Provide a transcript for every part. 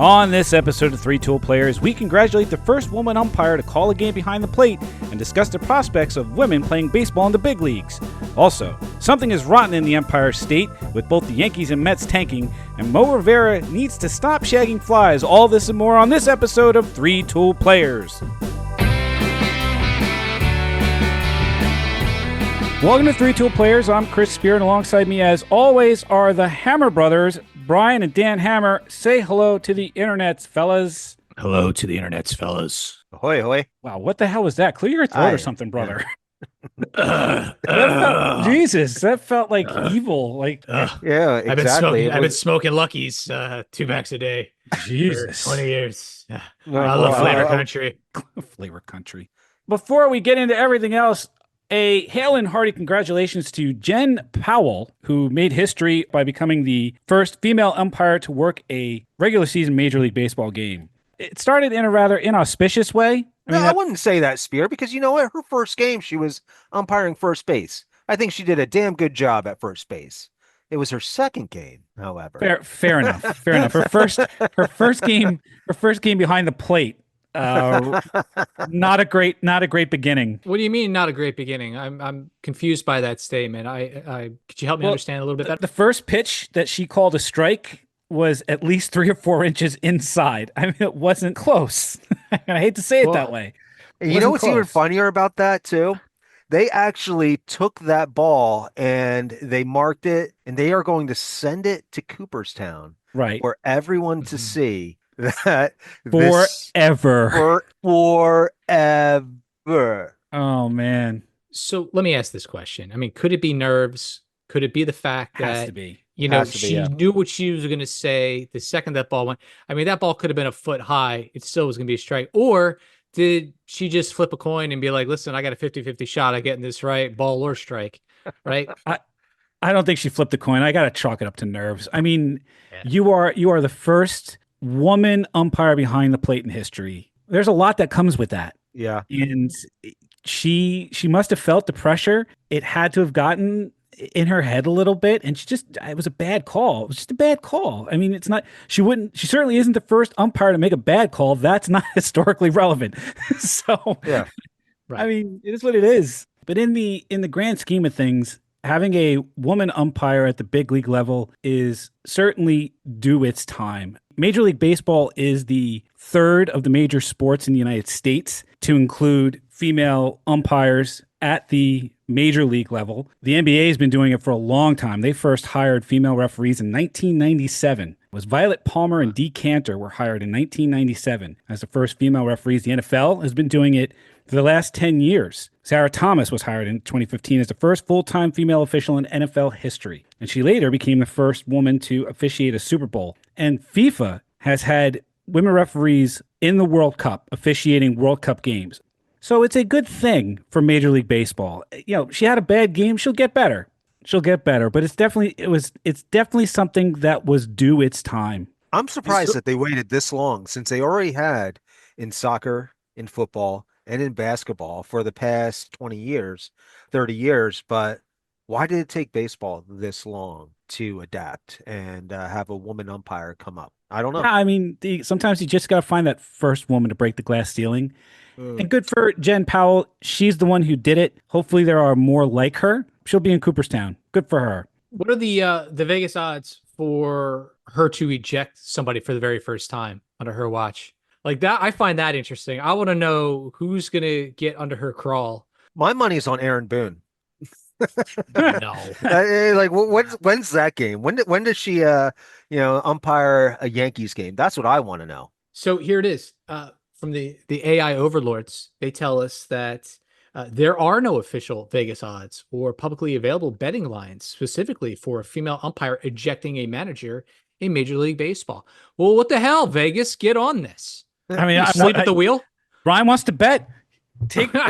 On this episode of Three Tool Players, we congratulate the first woman umpire to call a game behind the plate and discuss the prospects of women playing baseball in the big leagues. Also, something is rotten in the Empire State, with both the Yankees and Mets tanking, and Mo Rivera needs to stop shagging flies. All this and more on this episode of Three Tool Players. Welcome to Three Tool Players. I'm Chris Spear, and alongside me, as always, are the Hammer Brothers, Brian and Dan Hammer. Say hello to the internets, fellas. Hello to the internets, fellas. Ahoy, ahoy. Wow, what the hell was that? Clear your throat or something, brother. Jesus, that felt like evil. Like, yeah, exactly. I've been smoking Luckies 2 packs a day. Jesus. For 20 years. I Well, love Flavor Country. Flavor Country. Before we get into everything else, a hail and hearty congratulations to Jen Powell, who made history by becoming the first female umpire to work a regular season Major League Baseball game. It started in a rather inauspicious way. I wouldn't say that, Spear, because you know what? Her first game, she was umpiring first base. I think she did a damn good job at first base. It was her second game, however. Fair enough. Fair enough. Her first game behind the plate. Not a great beginning. What do you mean not a great beginning? I'm confused by that statement. Could you help me understand a little bit better? The first pitch that she called a strike was at least 3 or 4 inches inside. I mean, it wasn't close. I hate to say it that way. You know what's even funnier about that too? They actually took that ball and they marked it, and they are going to send it to Cooperstown, right, for everyone to see. That forever. Forever. Oh man. So let me ask this question. I mean, could it be nerves? Could it be the fact that she knew what she was going to say the second that ball went? I mean, that ball could have been a foot high. It still was going to be a strike. Or did she just flip a coin and be like, listen, I got a 50-50 shot at getting this right, ball or strike, right? I don't think she flipped the coin. I got to chalk it up to nerves. I mean, you are the first woman umpire behind the plate in history. There's a lot that comes with that. Yeah. And she must have felt the pressure. It had to have gotten in her head a little bit, and it was a bad call. It was just a bad call. I mean, she certainly isn't the first umpire to make a bad call. That's not historically relevant. So yeah. Right. I mean, it is what it is. But in the grand scheme of things, having a woman umpire at the big league level is certainly due its time. Major League Baseball is the third of the major sports in the United States to include female umpires at the major league level. The NBA has been doing it for a long time. They first hired female referees in 1997. It was Violet Palmer and Dee Cantor were hired in 1997 as the first female referees. The NFL has been doing it for the last 10 years. Sarah Thomas was hired in 2015 as the first full-time female official in NFL history, and she later became the first woman to officiate a Super Bowl. And FIFA has had women referees in the World Cup officiating World Cup games. So it's a good thing for Major League Baseball. You know, she had a bad game, she'll get better. But it's definitely something that was due its time. I'm surprised that they waited this long, since they already had in soccer, in football, and in basketball for the past 20 years, 30 years. But why did it take baseball this long to adapt and have a woman umpire come up? I don't know. Yeah, I mean, sometimes you just got to find that first woman to break the glass ceiling. And good for Jen Powell. She's the one who did it. Hopefully there are more like her. She'll be in Cooperstown. Good for her. What are the Vegas odds for her to eject somebody for the very first time under her watch? Like that, I find that interesting. I want to know who's going to get under her crawl. My money's on Aaron Boone. No. Like, when's that game? When does she umpire a Yankees game? That's what I want to know. So here it is. From the AI overlords, they tell us that there are no official Vegas odds or publicly available betting lines specifically for a female umpire ejecting a manager in Major League Baseball. Well, what the hell, Vegas? Get on this. I mean, sleep at the wheel. Ryan wants to bet. Take my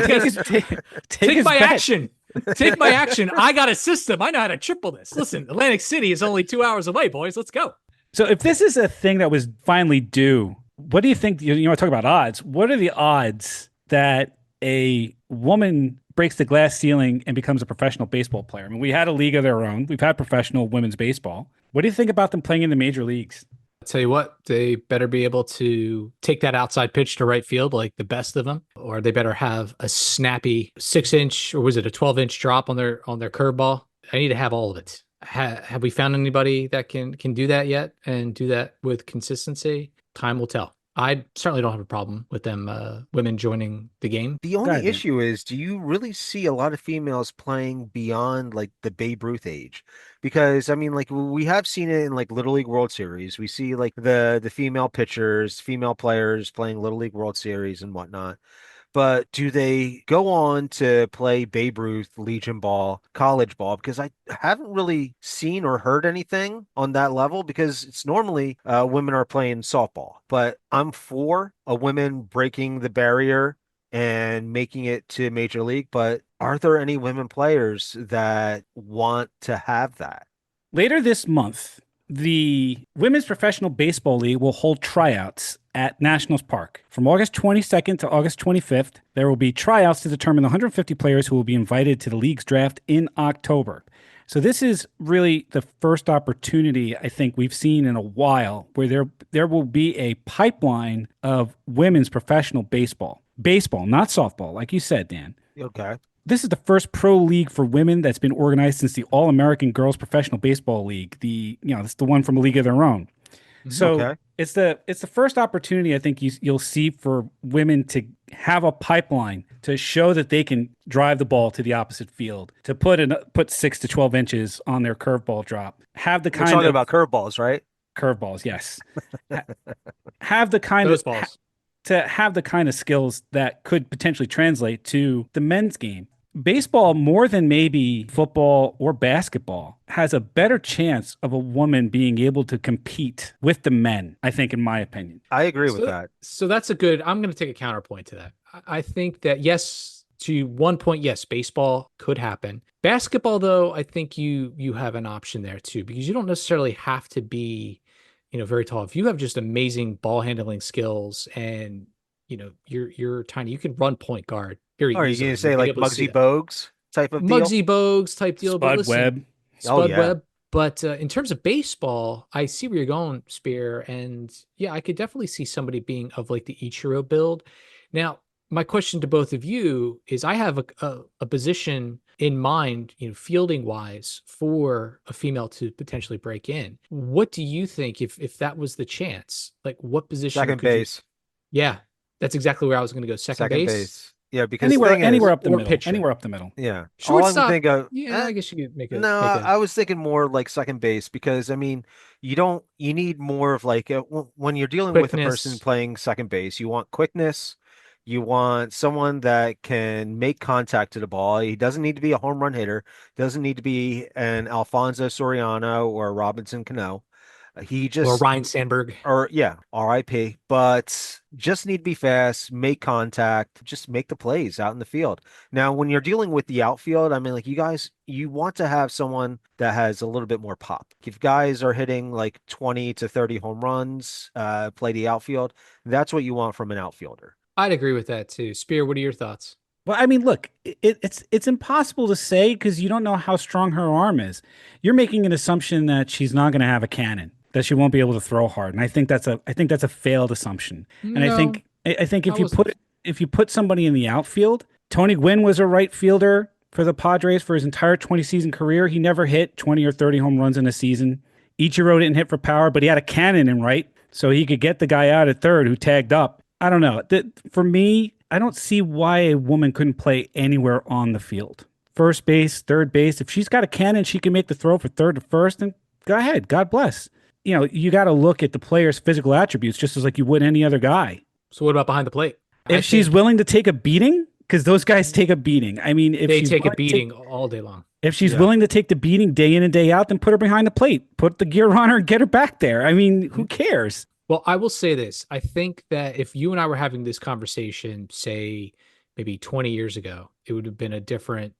action. Take my action. I got a system. I know how to triple this. Listen, Atlantic City is only 2 hours away, boys. Let's go. So if this is a thing that was finally due, what do you think? You want to talk about odds? What are the odds that a woman breaks the glass ceiling and becomes a professional baseball player? I mean, we had a league of their own. We've had professional women's baseball. What do you think about them playing in the major leagues? Tell you what, they better be able to take that outside pitch to right field like the best of them, or they better have a snappy 6-inch, or was it a 12-inch drop on their curveball? I need to have all of it. Have we found anybody that can do that yet and do that with consistency? Time will tell. I certainly don't have a problem with them women joining the game. The only Go ahead, issue is, do you really see a lot of females playing beyond like the Babe Ruth age? Because I mean, like we have seen it in like Little League World Series. We see like the female pitchers, female players playing Little League World Series and whatnot. But do they go on to play Babe Ruth, Legion Ball, college ball? Because I haven't really seen or heard anything on that level because it's normally women are playing softball. But I'm for a women breaking the barrier and making it to Major League. But are there any women players that want to have that? Later this month, the Women's Professional Baseball League will hold tryouts at Nationals Park. From August 22nd to August 25th, there will be tryouts to determine the 150 players who will be invited to the league's draft in October. So this is really the first opportunity I think we've seen in a while where there will be a pipeline of women's professional baseball. Baseball, not softball, like you said, Dan. Okay. This is the first pro league for women that's been organized since the All-American Girls Professional Baseball League. It's the one from a league of their own. So Okay. it's the first opportunity I think you'll see for women to have a pipeline to show that they can drive the ball to the opposite field, to put 6 to 12 inches on their curveball drop. Have the We're kind talking of about curveballs, right? curveballs, yes. Have the kind Those of balls. to have the kind of skills that could potentially translate to the men's game. Baseball, more than maybe football or basketball, has a better chance of a woman being able to compete with the men, I think, in my opinion. I agree with So, that. so that's a good. I'm going to take a counterpoint to that. I think that yes, to one point, yes, baseball could happen. Basketball, though, I think you have an option there too, because you don't necessarily have to be, very tall. If you have just amazing ball handling skills and you're tiny, you can run point guard very Are you going to easily. say We've been like able to see Muggsy that. Bogues type of deal? Muggsy Bogues type deal. But Spud listen, Webb. Oh, Spud yeah. Webb. But in terms of baseball, I see where you're going, Spear. And yeah, I could definitely see somebody being of like the Ichiro build. Now, my question to both of you is I have a position in mind, fielding wise for a female to potentially break in. What do you think if that was the chance? Like what position Second could you? base. Yeah, that's exactly where I was going to go. Second Second base base. Yeah, because the Anywhere, thing anywhere is, up the or middle. pitcher. Anywhere up the middle. yeah, all I would Shortstop. think of, Yeah, I guess you could make a no, make a I was thinking more like second base because I mean, you need more of like when you're dealing with a person quickness. playing second base, you want quickness, you want someone that can make contact to the ball. He doesn't need to be a home run hitter, doesn't need to be an Alfonso Soriano or a Robinson Cano. He Or just Ryan Sandberg. or yeah, RIP, but just need to be fast, make contact, just make the plays out in the field. Now, when you're dealing with the outfield, I mean, like you guys, you want to have someone that has a little bit more pop. If guys are hitting like 20 to 30 home runs, play the outfield, that's what you want from an outfielder. I'd agree with that too. Spear, what are your thoughts? Well, I mean, look, it's impossible to say because you don't know how strong her arm is. You're making an assumption that she's not going to have a cannon, that she won't be able to throw hard, and I think that's a failed assumption. And No, I think I wasn't. if you put somebody in the outfield, Tony Gwynn was a right fielder for the Padres for his entire 20 season career. He never hit 20 or 30 home runs in a season. Ichiro didn't hit for power, but he had a cannon in right, so he could get the guy out at third who tagged up. I don't know. For me, I don't see why a woman couldn't play anywhere on the field. First base, third base. If she's got a cannon, she can make the throw for third to first, and go ahead. God bless. You got to look at the player's physical attributes just as like you would any other guy. So what about behind the plate? If she's willing to take a beating, because those guys take a beating. I mean, if they she's take a willing to beating all day long. if she's Yeah. willing to take the beating day in and day out, then put her behind the plate. Put the gear on her and get her back there. I mean, who cares? Well, I will say this. I think that if you and I were having this conversation, say maybe 20 years ago, it would have been a different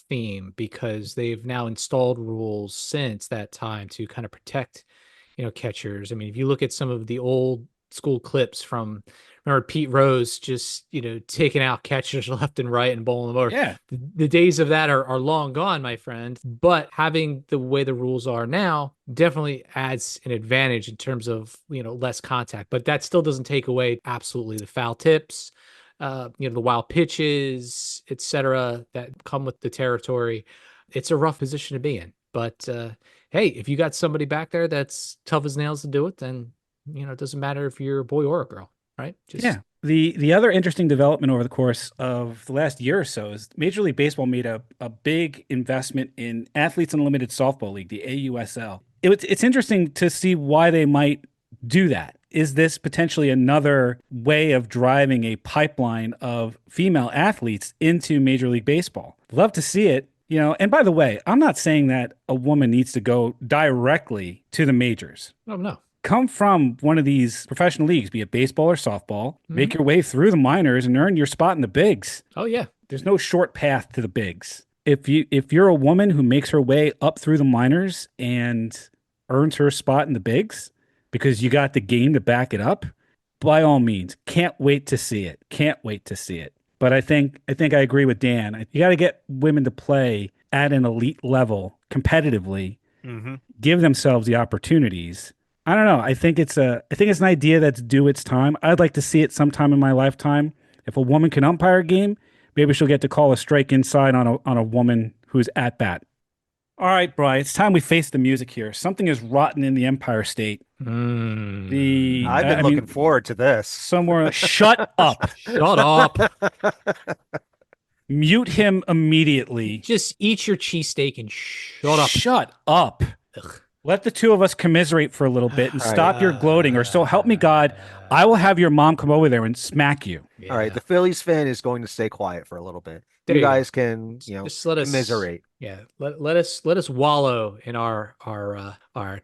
theme because they've now installed rules since that time to kind of protect, catchers. I mean, if you look at some of the old school clips from, remember Pete Rose just, taking out catchers left and right and bowling them over. Yeah. The days of that are long gone, my friend. But having the way the rules are now definitely adds an advantage in terms of, less contact. But that still doesn't take away absolutely the foul tips, the wild pitches, etc., that come with the territory. It's a rough position to be in. But hey, if you got somebody back there that's tough as nails to do it, then it doesn't matter if you're a boy or a girl, right? Yeah. The other interesting development over the course of the last year or so is Major League Baseball made a big investment in Athletes Unlimited Softball League, the AUSL. It's interesting to see why they might do that. Is this potentially another way of driving a pipeline of female athletes into Major League Baseball? Love to see it. And by the way, I'm not saying that a woman needs to go directly to the majors. Oh, no. Come from one of these professional leagues, be it baseball or softball, make your way through the minors and earn your spot in the bigs. Oh, yeah. There's no short path to the bigs. If you're a woman who makes her way up through the minors and earns her spot in the bigs because you got the game to back it up, by all means, can't wait to see it. Can't wait to see it. But I think I agree with Dan. You got to get women to play at an elite level competitively, give themselves the opportunities. I don't know. I think it's an idea that's due its time. I'd like to see it sometime in my lifetime. If a woman can umpire a game, maybe she'll get to call a strike inside on a woman who's at bat. All right, Brian, it's time we face the music here. Something is rotten in the Empire State. I've been looking forward to this. Somewhere, shut up. Shut up. Mute him immediately. Just eat your cheesesteak and shut up. Shut up. Ugh. Let the two of us commiserate for a little bit and stop your gloating, or so help me God, I will have your mom come over there and smack you. Yeah. All right, the Phillies fan is going to stay quiet for a little bit. There You you guys can, just let us commiserate. Yeah, let us wallow in our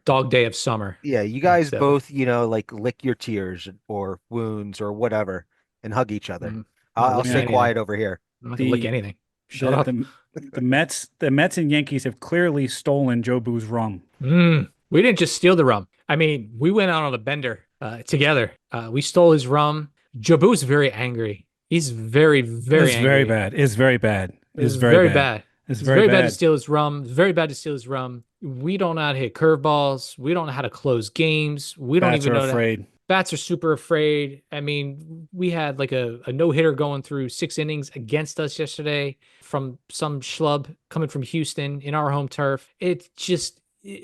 dog day of summer. Yeah, you guys both, like lick your tears or wounds or whatever and hug each other. I'll stay quiet over here. I'm not gonna lick anything. Shut up. The Mets and Yankees have clearly stolen Joe Boo's rum. We didn't just steal the rum. I mean, we went out on a bender together. We stole his rum. Joe Boo's very angry. He's very, very angry. Very bad. It's very bad. It's very bad. It's very bad to steal his rum. It's very bad to steal his rum. We don't know how to hit curveballs. We don't know how to close games. We don't even know afraid. Bats are super afraid. I mean, we had like a no-hitter going through 6 innings against us yesterday from some schlub coming from Houston in our home turf. It's just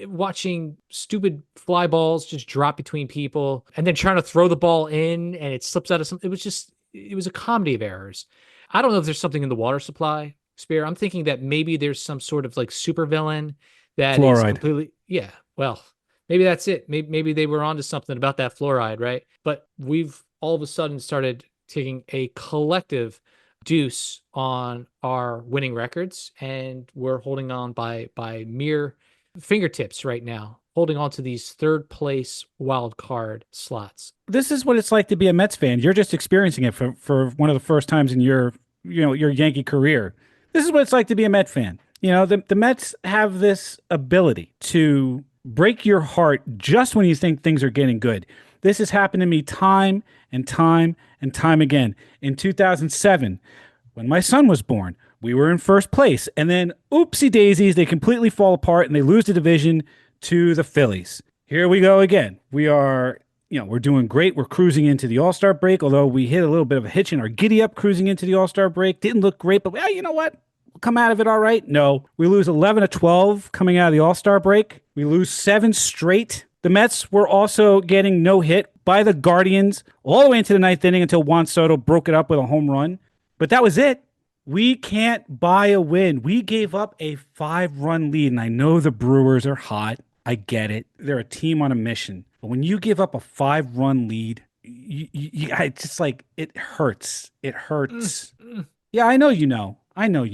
watching stupid fly balls just drop between people and then trying to throw the ball in and it slips out of some. It was a comedy of errors. I don't know if there's something in the water supply, Spear. I'm thinking that maybe there's some sort of like super villain that is completely, well, maybe that's it. Maybe they were onto something about that fluoride, right? But we've all of a sudden started taking a collective deuce on our winning records, and we're holding on by mere fingertips right now, holding on to these third place wild card slots. This is what it's like to be a Mets fan. You're just experiencing it for one of the first times in your Yankee career. This is what it's like to be a Met fan. The Mets have this ability to break your heart just when you think things are getting good. This has happened to me time and time and time again. In 2007, when my son was born, we were in first place. And then, oopsie daisies, they completely fall apart and they lose the division to the Phillies. Here we go again. We are, we're doing great. We're cruising into the All-Star break, although we hit a little bit of a hitch in our giddy-up cruising into the All-Star break. Didn't look great, but well, you know what? We'll come out of it all right. No, we lose 11-12 coming out of the All-Star break. We lose 7 straight. The Mets were also getting no hit by the Guardians all the way into the 9th inning until Juan Soto broke it up with a home run. But that was it. We can't buy a win. We gave up a 5-run lead, and I know the Brewers are hot. I get it. They're a team on a mission. But when you give up a 5-run lead, it's just like, it hurts. It hurts. Yeah, I know you know. I know.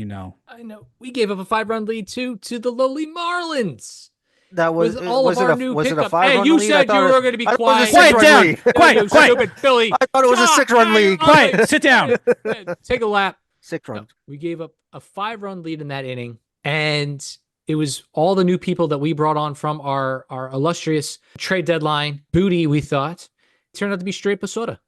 We gave up a 5-run lead to the lowly Marlins. That was all of our new was pickup. it a 5-run Hey, you lead? said you were going to be quiet. Quiet down. Quiet. Stupid Philly. I thought it was a 6-run lead. Quiet. Sit down. Take a lap. 6 run. No, we gave up a 5-run lead in that inning, and it was all the new people that we brought on from our illustrious trade deadline booty, we thought. turned out to be straight basura.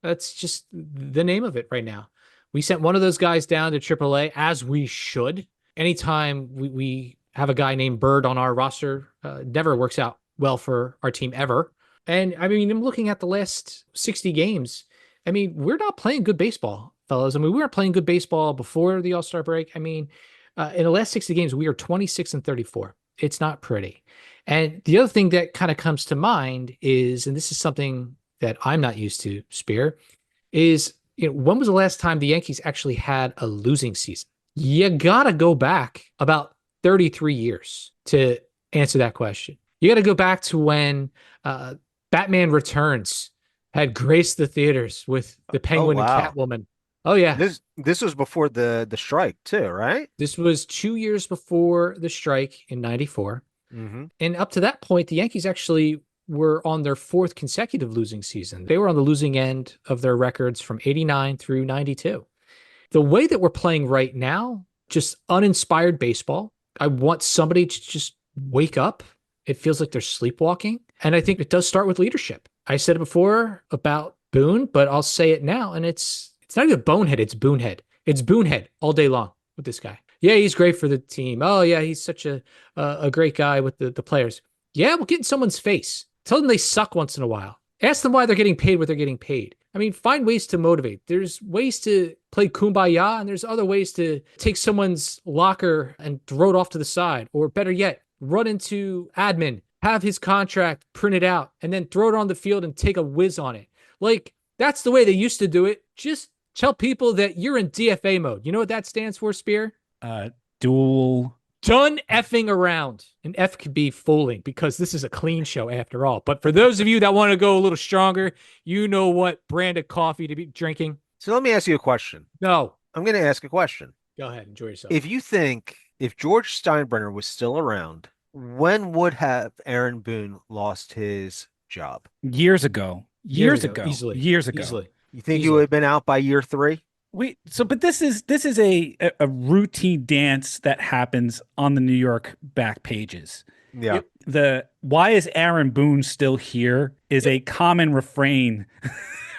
That's just the name of it right now. We sent one of those guys down to AAA, as we should. Anytime we have a guy named Bird on our roster, never works out well for our team ever. And I mean, I'm looking at the last 60 games. I mean, we're not playing good baseball, fellas. I mean, we weren't playing good baseball before the All-Star break. I mean, in the last 60 games, we are 26-34. It's not pretty. And the other thing that kind of comes to mind is, and this is something that I'm not used to, Spear, is, when was the last time the Yankees actually had a losing season? You got to go back about 33 years to answer that question. You got to go back to when Batman Returns had graced the theaters with the Penguin and Catwoman. Oh yeah. This was before the strike too, right? This was 2 years before the strike in 94. Mm-hmm. And up to that point, the Yankees actually were on their fourth consecutive losing season. They were on the losing end of their records from 89 through 92. The way that we're playing right now, just uninspired baseball. I want somebody to just wake up. It feels like they're sleepwalking. And I think it does start with leadership. I said it before about Boone, but I'll say it now. And it's not even Bonehead, it's Boonehead. It's Boonehead all day long with this guy. Yeah, he's great for the team. Oh yeah, he's such a great guy with the players. Yeah, we'll get in someone's face. Tell them they suck once in a while. Ask them why they're getting paid what they're getting paid. I mean, find ways to motivate. There's ways to play kumbaya, and there's other ways to take someone's locker and throw it off to the side. Or better yet, run into admin, have his contract printed out, and then throw it on the field and take a whiz on it. Like, that's the way they used to do it. Just tell people that you're in DFA mode. You know what that stands for, Spear? Dual. Done effing around. And F could be fooling because this is a clean show after all. But for those of you that want to go a little stronger, you know what brand of coffee to be drinking. So let me ask you a question. No. I'm going to ask a question. Go ahead. Enjoy yourself. If you think if George Steinbrenner was still around, when would have Aaron Boone lost his job? Years ago. Years ago. Easily. Years ago. Easily. You think he would have been out by year 3? But this is a routine dance that happens on the New York back pages. Yeah. The why is Aaron Boone still here is a common refrain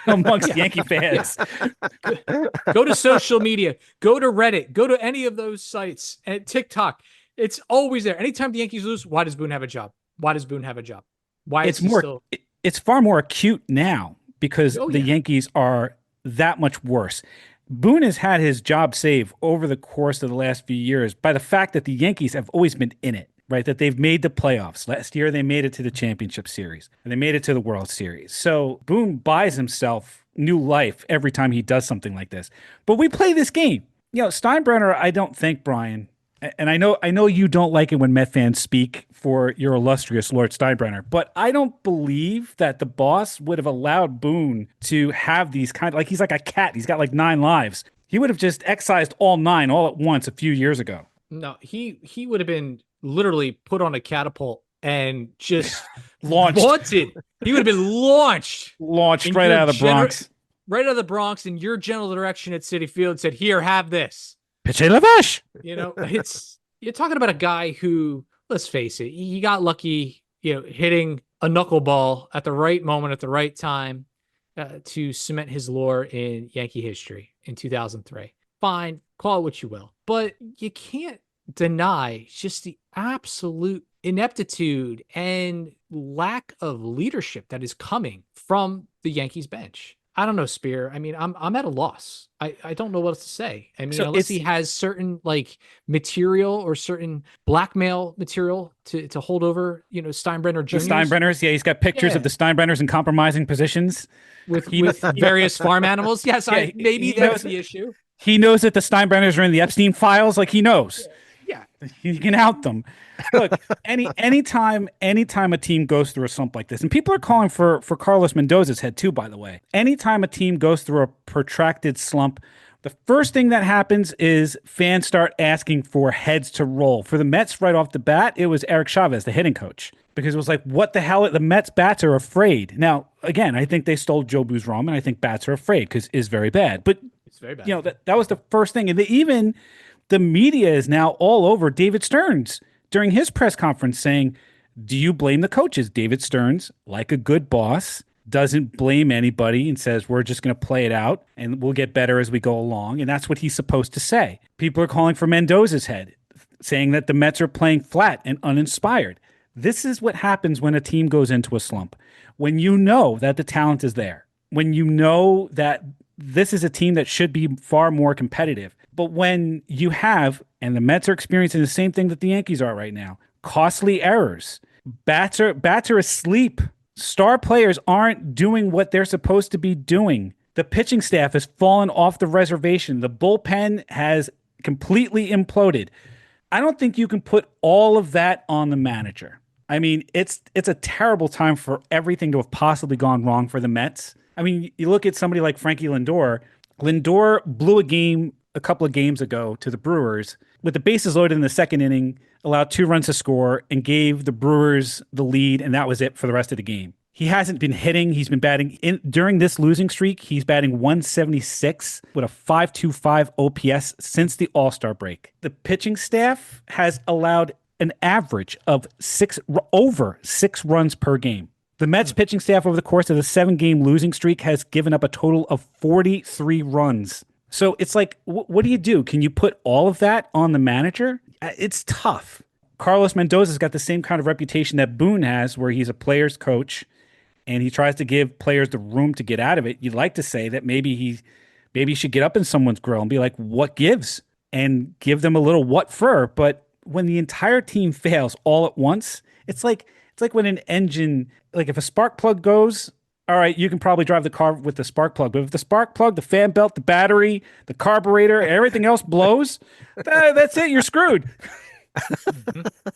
amongst Yankee fans. Go to social media, go to Reddit, go to any of those sites and TikTok. It's always there. Anytime the Yankees lose, why does Boone have a job? Why does Boone have a job? Why is it's far more acute now because the Yankees are that much worse. Boone has had his job saved over the course of the last few years by the fact that the Yankees have always been in it, right? That they've made the playoffs. Last year, they made it to the championship series and they made it to the World Series. So Boone buys himself new life every time he does something like this. But we play this game. Steinbrenner, I don't think, Brian, and I know you don't like it when Met fans speak for your illustrious Lord Steinbrenner, but I don't believe that the boss would have allowed Boone to have these he's like a cat. He's got like 9 lives. He would have just excised all 9 all at once a few years ago. No, he would have been literally put on a catapult and just launched. He would have been launched right out of the Bronx. Right out of the Bronx in your general direction at Citi Field and said, "Here, have this." Pitchy Lavash. You're talking about a guy who, let's face it, he got lucky, hitting a knuckleball at the right moment at the right time to cement his lore in Yankee history in 2003. Fine, call it what you will, but you can't deny just the absolute ineptitude and lack of leadership that is coming from the Yankees bench. I don't know, Spear. I mean, I'm at a loss. I don't know what else to say. I mean, unless he has certain material or certain blackmail material to hold over, Steinbrenner Jr. The Steinbrenners, he's got pictures of the Steinbrenners in compromising positions with various farm animals. Yes, maybe that's the issue. He knows that the Steinbrenners are in the Epstein files. He knows. Yeah. You can out them. Look, anytime a team goes through a slump like this, and people are calling for Carlos Mendoza's head too, by the way. Anytime a team goes through a protracted slump, the first thing that happens is fans start asking for heads to roll. For the Mets right off the bat, it was Eric Chavez, the hitting coach, because it was like, what the hell? The Mets bats are afraid. Now, again, I think they stole Joe Buzrom, and I think bats are afraid because it's very bad. But it's very bad. That was the first thing. And even the media is now all over David Stearns during his press conference saying, do you blame the coaches? David Stearns, like a good boss, doesn't blame anybody and says, we're just going to play it out and we'll get better as we go along. And that's what he's supposed to say. People are calling for Mendoza's head, saying that the Mets are playing flat and uninspired. This is what happens when a team goes into a slump. When you know that the talent is there, when you know that this is a team that should be far more competitive. But when you have, and the Mets are experiencing the same thing that the Yankees are right now, costly errors, bats are asleep. Star players aren't doing what they're supposed to be doing. The pitching staff has fallen off the reservation. The bullpen has completely imploded. I don't think you can put all of that on the manager. I mean, it's a terrible time for everything to have possibly gone wrong for the Mets. I mean, you look at somebody like Frankie Lindor. Lindor blew a game a couple of games ago to the Brewers with the bases loaded in the second inning, allowed 2 runs to score, and gave the Brewers the lead, and that was it for the rest of the game. He hasn't been hitting. He's been batting during this losing streak. He's batting 176 with a 5.25 OPS since the All-Star break. The pitching staff has allowed an average of over 6 runs per game. The Mets pitching staff over the course of the 7-game losing streak has given up a total of 43 runs. So it's like, what do you do? Can you put all of that on the manager? It's tough. Carlos Mendoza's got the same kind of reputation that Boone has, where he's a player's coach and he tries to give players the room to get out of it. You'd like to say that maybe he should get up in someone's grill and be like, what gives? And give them a little what for. But when the entire team fails all at once, it's like when an engine, like if a spark plug goes, all right, you can probably drive the car with the spark plug. But if the spark plug, the fan belt, the battery, the carburetor, everything else blows, that's it. You're screwed.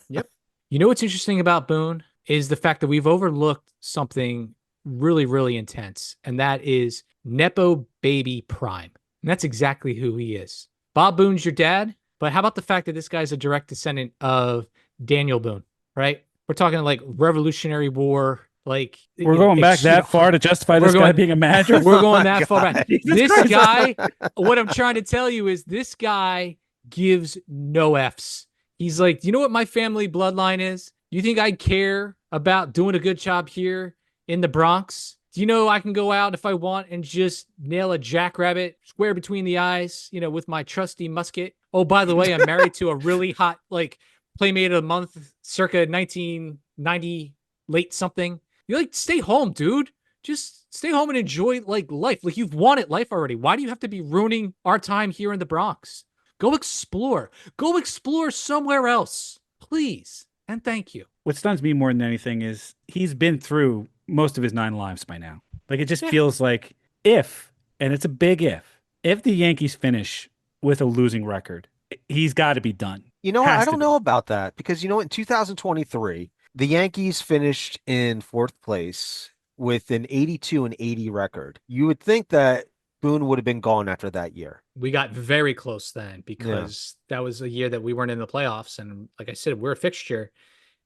Yep. You know what's interesting about Boone is the fact that we've overlooked something really, really intense, and that is Nepo Baby Prime. And that's exactly who he is. Bob Boone's your dad, but how about the fact that this guy's a direct descendant of Daniel Boone, right? We're talking like Revolutionary War. Like we're going back that far to justify this guy being a manager. We're going that far back. This guy, what I'm trying to tell you is this guy gives no Fs. He's like, you know what my family bloodline is? You think I care about doing a good job here in the Bronx? Do you know I can go out if I want and just nail a jackrabbit square between the eyes, with my trusty musket? Oh, by the way, I'm married to a really hot, Playmate of the Month, circa 1990, late something. You're like, stay home, dude. Just stay home and enjoy life. Like you've wanted life already. Why do you have to be ruining our time here in the Bronx? Go explore. Go explore somewhere else, please. And thank you. What stuns me more than anything is he's been through most of his 9 lives by now. Like it just feels like if, and it's a big if the Yankees finish with a losing record, he's got to be done. You know what? I don't know about that because, in 2023, the Yankees finished in 4th place with an 82-80 record. You would think that Boone would have been gone after that year. We got very close then because that was a year that we weren't in the playoffs. And like I said, we're a fixture.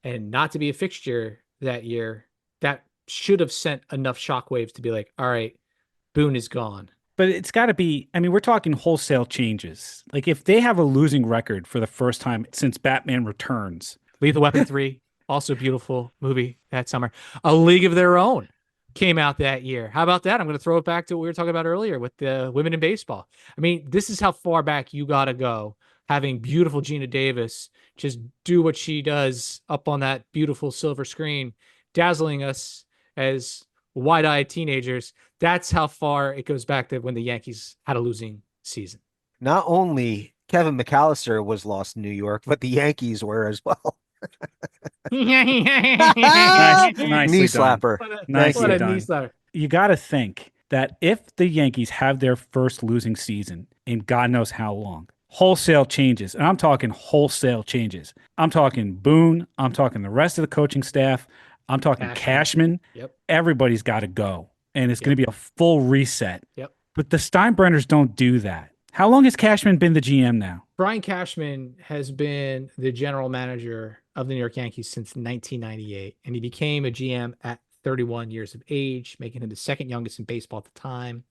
And not to be a fixture that year, that should have sent enough shockwaves to be like, all right, Boone is gone. But it's got to be, we're talking wholesale changes. Like if they have a losing record for the first time since Batman Returns. Lethal Weapon 3. Also beautiful movie that summer. A League of Their Own came out that year. How about that? I'm going to throw it back to what we were talking about earlier with the women in baseball. This is how far back you got to go. Having beautiful Gina Davis just do what she does up on that beautiful silver screen, dazzling us as wide-eyed teenagers. That's how far it goes back to when the Yankees had a losing season. Not only Kevin McAllister was lost in New York, but the Yankees were as well. Nicely knee done. slapper. Nicely done. Knee slapper. You got to think that if the Yankees have their first losing season in God knows how long, wholesale changes, and I'm talking wholesale changes. I'm talking Boone. I'm talking the rest of the coaching staff. I'm talking Cashman. Yep. Everybody's got to go, and it's going to be a full reset. Yep. But the Steinbrenners don't do that. How long has Cashman been the GM now? Brian Cashman has been the general manager of the New York Yankees since 1998, and he became a GM at 31 years of age, making him the second youngest in baseball at the time.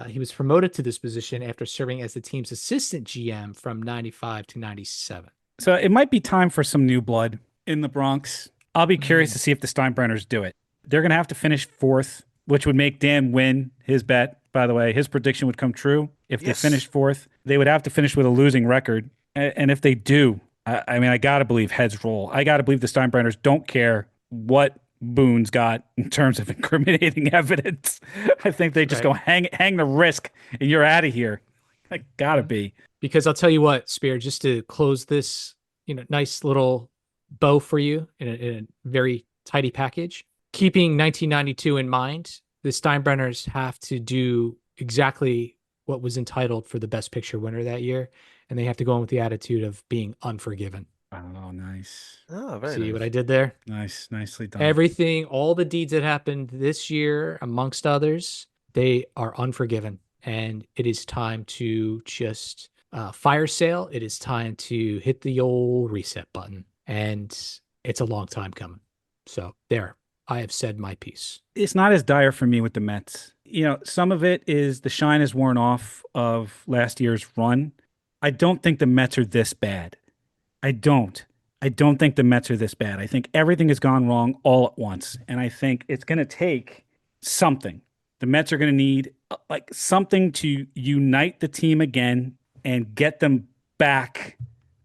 He was promoted to this position after serving as the team's assistant GM from 95 to 97. So it might be time for some new blood in the Bronx. I'll be curious to see if the Steinbrenners do it. They're going to have to finish 4th which would make Dan win his bet. By the way, his prediction would come true if they finished fourth. They would have to finish with a losing record, and if they do, I mean, I got to believe heads roll. I got to believe the Steinbrenners don't care what Boone's got in terms of incriminating evidence. I think they just go hang the risk, and you're out of here. I gotta be. Because I'll tell you what, Spear, just to close this, nice little bow for you in a very tidy package. Keeping 1992 in mind, the Steinbrenners have to do exactly what was entitled for the Best Picture winner that year, and they have to go in with the attitude of being unforgiven. Oh, nice. Oh, very See nice. what I did there? Nice, nicely done. Everything, all the deeds that happened this year, amongst others, they are unforgiven. And it is time to just fire sale. It is time to hit the old reset button. And it's a long time coming. So there, I have said my piece. It's not as dire for me with the Mets. Some of it is the shine is worn off of last year's run. I don't think the Mets are this bad. I don't think the Mets are this bad. I think everything has gone wrong all at once. And I think it's going to take something. The Mets are going to need like something to unite the team again and get them back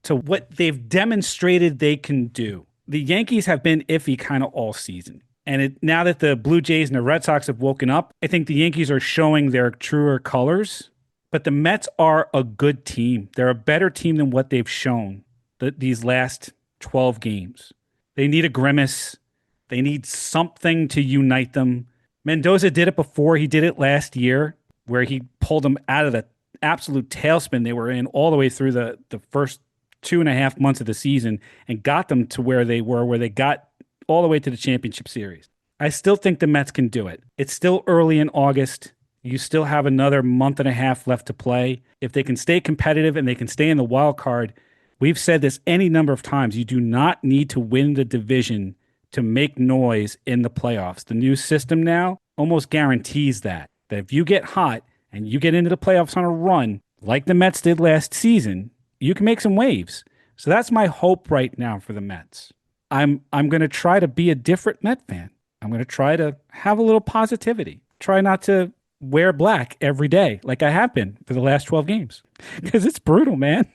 to what they've demonstrated they can do. The Yankees have been iffy kind of all season. And now that the Blue Jays and the Red Sox have woken up, I think the Yankees are showing their truer colors. But the Mets are a good team. They're a better team than what they've shown these last 12 games. They need a grimace. They need something to unite them. Mendoza did it before. He did it last year where he pulled them out of the absolute tailspin they were in all the way through the first 2.5 months of the season and got them to where they were, where they got all the way to the championship series. I still think the Mets can do it. It's still early in August. You still have another month and a half left to play. If they can stay competitive and they can stay in the wild card, we've said this any number of times, you do not need to win the division to make noise in the playoffs. The new system now almost guarantees that if you get hot and you get into the playoffs on a run, like the Mets did last season, you can make some waves. So that's my hope right now for the Mets. I'm going to try to be a different Met fan. I'm going to try to have a little positivity. Try not to wear black every day like I have been for the last 12 games because it's brutal, man.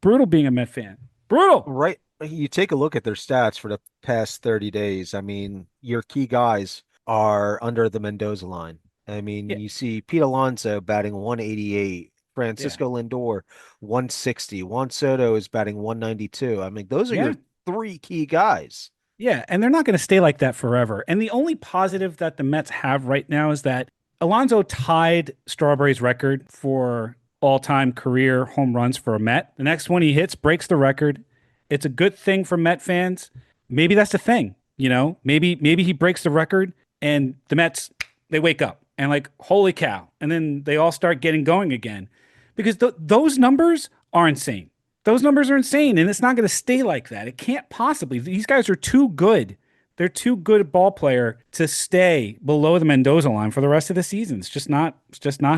Brutal being a Met fan. Brutal. Right. You take a look at their stats for the past 30 days. I mean, your key guys are under the Mendoza line. I mean, you see Pete Alonso batting 188, Francisco Lindor 160, Juan Soto is batting 192. I mean, those are your three key guys. Yeah, and they're not going to stay like that forever. And the only positive that the Mets have right now is that Alonso tied Strawberry's record for all-time career home runs for a Met. The next one he hits breaks the record. It's a good thing for Met fans. Maybe that's the thing, Maybe he breaks the record and the Mets, they wake up and like, holy cow. And then they all start getting going again because those numbers are insane. Those numbers are insane, and it's not going to stay like that. It can't possibly. These guys are too good. They're too good a ball player to stay below the Mendoza line for the rest of the season. It's just not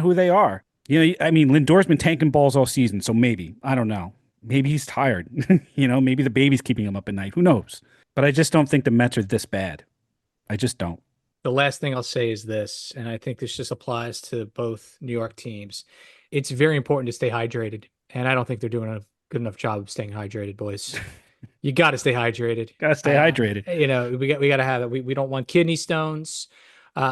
who they are. I mean, Lindor's been tanking balls all season, so maybe, I don't know. Maybe he's tired. Maybe the baby's keeping him up at night. Who knows? But I just don't think the Mets are this bad. I just don't. The last thing I'll say is this, and I think this just applies to both New York teams. It's very important to stay hydrated, and I don't think they're doing a good enough job of staying hydrated, boys. You got to stay hydrated. Got to stay hydrated. We got to have it. We don't want kidney stones.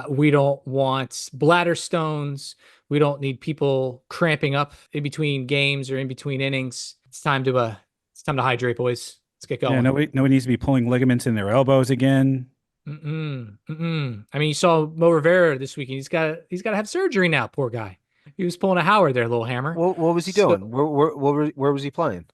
We don't want bladder stones. We don't need people cramping up in between games or in between innings. It's time to hydrate, boys. Let's get going. Yeah, nobody needs to be pulling ligaments in their elbows again. I mean, you saw Mo Rivera this weekend. He's got to have surgery now. Poor guy. He was pulling a Howard there, little hammer. What was he doing? Where was he playing?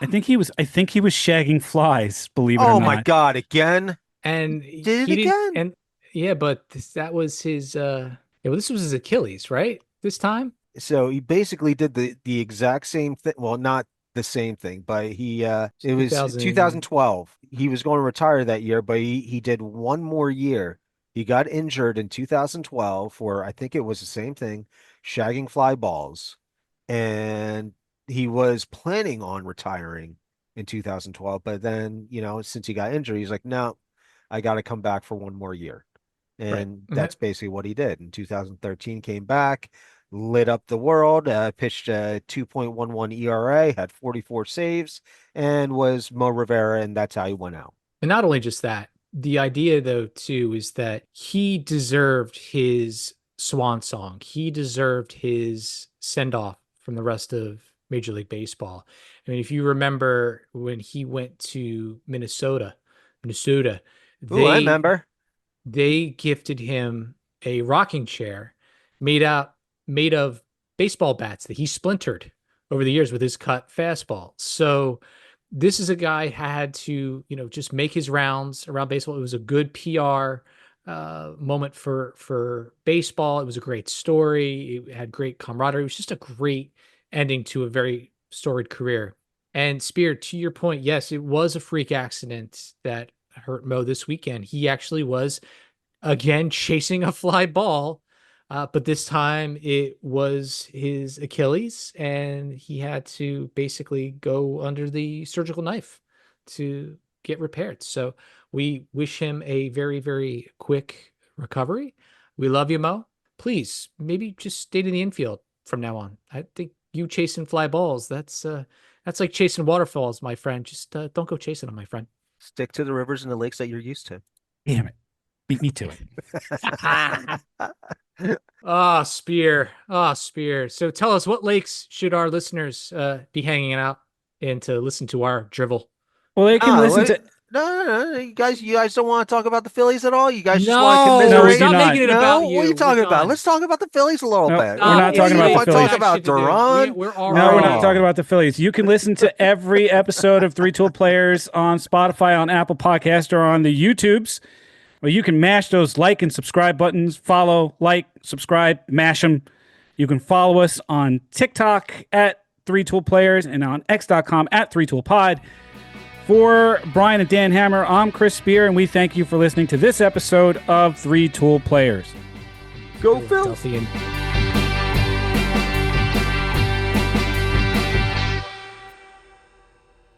I think he was shagging flies. Believe it or not. Oh my God! Again? And Did it again? And yeah, but that was his. This was his Achilles, right? This time. So he basically did the exact same thing. Well, not the same thing, but it was 2012. He was going to retire that year, but he did one more year. He got injured in 2012 for, I think it was the same thing, shagging fly balls. And he was planning on retiring in 2012, but then, since he got injured, he's like, no, I got to come back for one more year. And that's basically what he did. In 2013, came back, lit up the world, pitched a 2.11 ERA, had 44 saves, and was Mo Rivera, and that's how he went out. And not only just that, the idea, though, too, is that he deserved his swan song. He deserved his send-off from the rest of Major League Baseball. I mean, if you remember when he went to Minnesota, Ooh, I remember. They gifted him a rocking chair made of baseball bats that he splintered over the years with his cut fastball. So this is a guy had to, just make his rounds around baseball. It was a good PR moment for baseball. It was a great story. It had great camaraderie. It was just a great ending to a very storied career. And Spear, to your point, yes, it was a freak accident that hurt Mo this weekend. He actually was, again, chasing a fly ball, but this time it was his Achilles, and he had to basically go under the surgical knife to get repaired. So we wish him a very, very quick recovery. We love you, Mo. Please, maybe just stay in the infield from now on. I think you chasing fly balls, that's like chasing waterfalls, my friend. Just don't go chasing them, my friend. Stick to the rivers and the lakes that you're used to. Damn it. Beat me to it. Spear. Spear. So tell us, what lakes should our listeners be hanging out in to listen to our drivel? Well, they can listen to... No. You guys don't want to talk about the Phillies at all? You guys just No, want to commiserate? stop making it about you. What are you talking about? Let's talk about the Phillies a little bit. We're not talking about the Phillies. Talk about Duran. We're not talking about the Phillies. You can listen to every episode of Three Tool Players on Spotify, on Apple Podcast, or on the YouTubes. Well, you can mash those like and subscribe buttons. Follow, like, subscribe, mash them. You can follow us on TikTok at 3toolplayers and on x.com at 3toolpod. For Brian and Dan Hammer, I'm Chris Spear, and we thank you for listening to this episode of 3 Tool Players. Go Phil!